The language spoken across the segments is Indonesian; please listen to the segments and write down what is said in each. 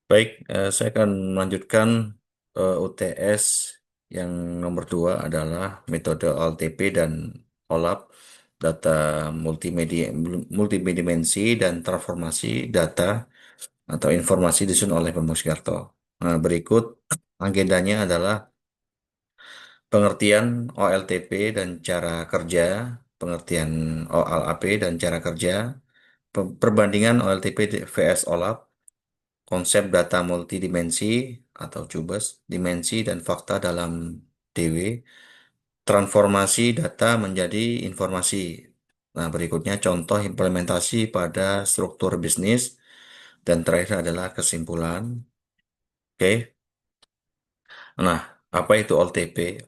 Baik, saya akan melanjutkan UTS yang nomor 2 adalah metode OLTP dan OLAP, data multimedia, multidimensi dan transformasi data atau informasi disusun oleh Bambang Sugyarto. Nah, berikut agendanya adalah pengertian OLTP dan cara kerja, pengertian OLAP dan cara kerja, perbandingan OLTP vs OLAP, konsep data multidimensi atau CUBAS, dimensi dan fakta dalam DW, transformasi data menjadi informasi. Nah, berikutnya contoh implementasi pada struktur bisnis, dan terakhir adalah kesimpulan. Oke. Nah, apa itu OLTP?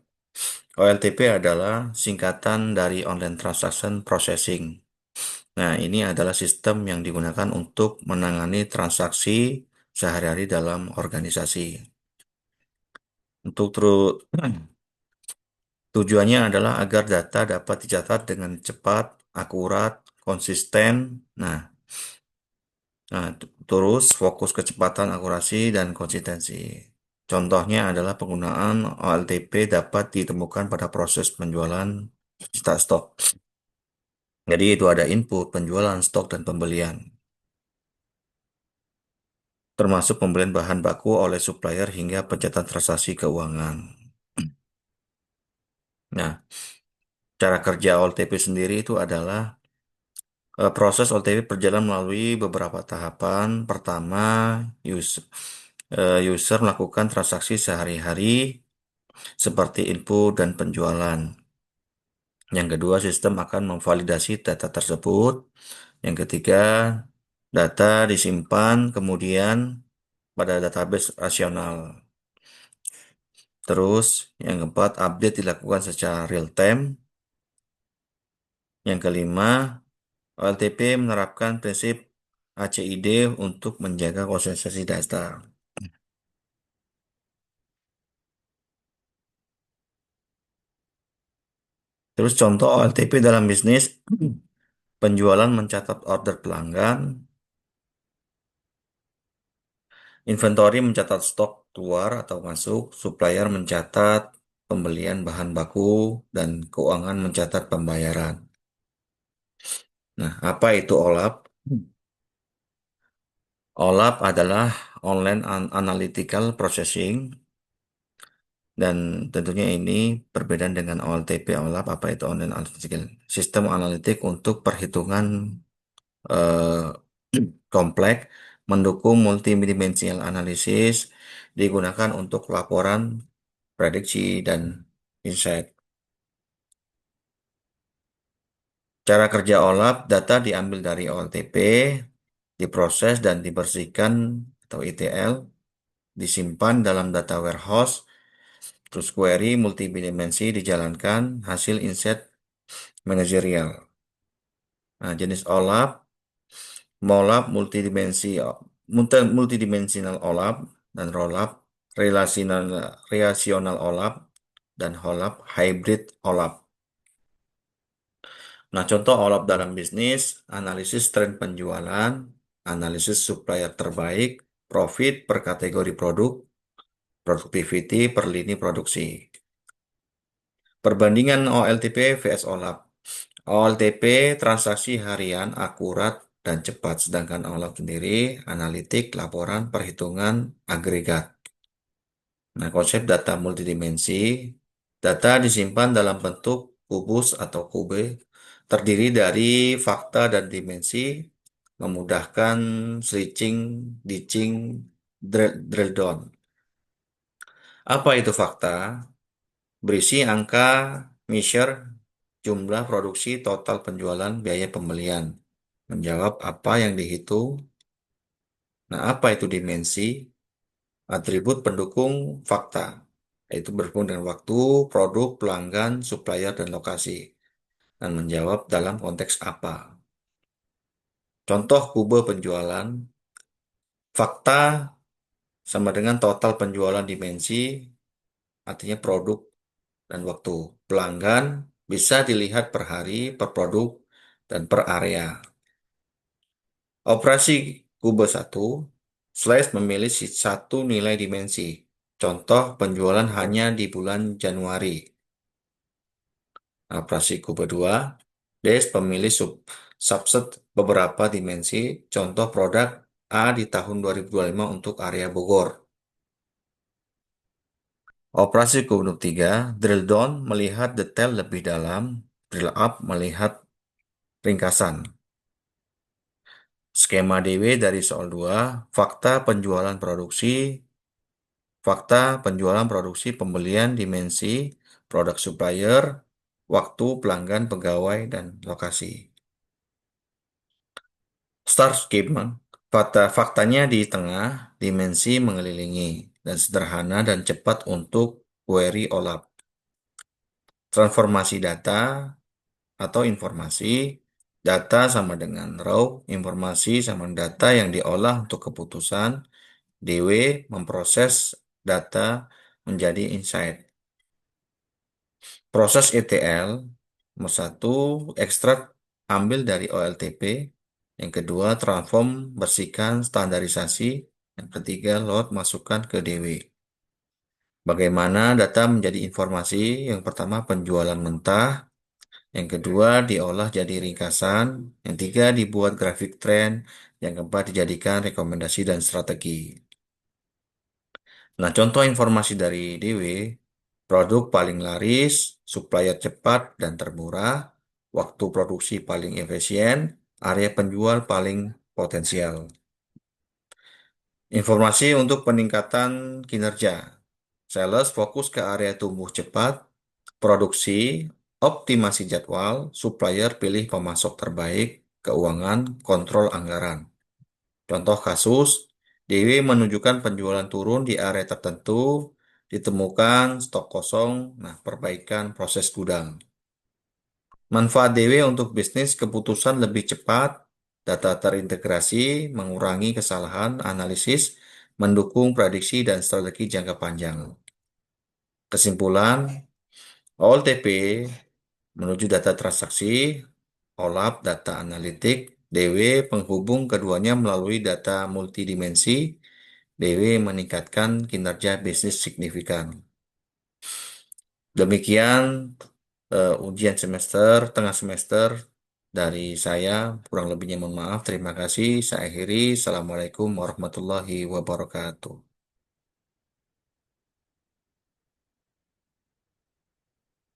OLTP adalah singkatan dari Online Transaction Processing. Nah, ini adalah sistem yang digunakan untuk menangani transaksi sehari-hari dalam organisasi. Untuk tujuannya adalah agar data dapat dicatat dengan cepat, akurat, konsisten. Nah, terus fokus kecepatan, akurasi, dan konsistensi. Contohnya adalah penggunaan OLTP dapat ditemukan pada proses penjualan cetak stok. Jadi itu ada input, penjualan, stok, dan pembelian. Termasuk pembelian bahan baku oleh supplier hingga pencatatan transaksi keuangan. Nah, cara kerja OLTP sendiri itu adalah proses OLTP berjalan melalui beberapa tahapan. Pertama, user melakukan transaksi sehari-hari seperti input dan penjualan. Yang kedua, sistem akan memvalidasi data tersebut. Yang ketiga, data disimpan kemudian pada database rasional. Terus, yang keempat, update dilakukan secara real time. Yang kelima, OLTP menerapkan prinsip ACID untuk menjaga konsistensi data. Terus contoh OLTP dalam bisnis, penjualan mencatat order pelanggan, inventory mencatat stok keluar atau masuk, supplier mencatat pembelian bahan baku, dan keuangan mencatat pembayaran. Nah, apa itu OLAP? OLAP adalah Online Analytical Processing, dan tentunya ini perbedaan dengan OLTP. OLAP apa itu Online Analytical? Sistem analitik untuk perhitungan eh, kompleks, mendukung multidimensional analisis, digunakan untuk laporan, prediksi, dan insight. Cara kerja OLAP, data diambil dari OLTP, diproses dan dibersihkan atau ETL, disimpan dalam data warehouse, terus query multidimensi dijalankan, hasil insight manajerial. Nah, jenis OLAP, MOLAP multidimensional OLAP, dan ROLAP, relational OLAP, dan HOLAP, hybrid OLAP. Nah, contoh OLAP dalam bisnis, analisis tren penjualan, analisis supplier terbaik, profit per kategori produk, productivity per lini produksi. Perbandingan OLTP vs OLAP. OLTP transaksi harian akurat dan cepat, sedangkan OLAP sendiri analitik, laporan, perhitungan, agregat. Nah, konsep data multidimensi, data disimpan dalam bentuk kubus atau kube, terdiri dari fakta dan dimensi, memudahkan switching, ditching, drill down. Apa itu fakta? Berisi angka, measure, jumlah produksi, total penjualan, biaya pembelian. Menjawab apa yang dihitung. Nah, apa itu dimensi? Atribut pendukung fakta, yaitu berhubung dengan waktu, produk, pelanggan, supplier, dan lokasi. Dan menjawab dalam konteks apa. Contoh kube penjualan, fakta sama dengan total penjualan dimensi, artinya produk dan waktu. Pelanggan bisa dilihat per hari, per produk, dan per area. Operasi kube 1, Slash memilih satu nilai dimensi. Contoh penjualan hanya di bulan Januari. Operasi kube 2. Dash memilih subset beberapa dimensi. Contoh produk A di tahun 2025 untuk area Bogor. Operasi kube 3. Drill down melihat detail lebih dalam. Drill up melihat ringkasan. Skema DW dari soal 2. Fakta penjualan produksi pembelian dimensi, produk supplier, waktu pelanggan pegawai, dan lokasi. Start schema, faktanya di tengah, dimensi mengelilingi, dan sederhana dan cepat untuk query OLAP. Transformasi data atau informasi, data sama dengan raw, informasi sama data yang diolah untuk keputusan, DW memproses data menjadi insight. Proses ETL, nomor satu, ekstrak ambil dari OLTP. Yang kedua, transform, bersihkan, standarisasi. Yang ketiga, load, masukkan ke DW. Bagaimana data menjadi informasi? Yang pertama, penjualan mentah. Yang kedua, diolah jadi ringkasan. Yang tiga, dibuat grafik tren. Yang keempat, dijadikan rekomendasi dan strategi. Nah, contoh informasi dari DW, produk paling laris, supplier cepat dan termurah, waktu produksi paling efisien, area penjual paling potensial. Informasi untuk peningkatan kinerja. Sales fokus ke area tumbuh cepat, produksi, optimasi jadwal, supplier pilih pemasok terbaik, keuangan, kontrol anggaran. Contoh kasus, DW menunjukkan penjualan turun di area tertentu, ditemukan stok kosong, nah perbaikan proses gudang. Manfaat DW untuk bisnis keputusan lebih cepat, data terintegrasi, mengurangi kesalahan analisis, mendukung prediksi dan strategi jangka panjang. Kesimpulan, OLTP menuju data transaksi, OLAP data analitik, DW penghubung keduanya melalui data multidimensi, DW meningkatkan kinerja bisnis signifikan. Demikian ujian tengah semester dari saya. Kurang lebihnya mohon maaf. Terima kasih. Saya akhiri. Assalamualaikum warahmatullahi wabarakatuh.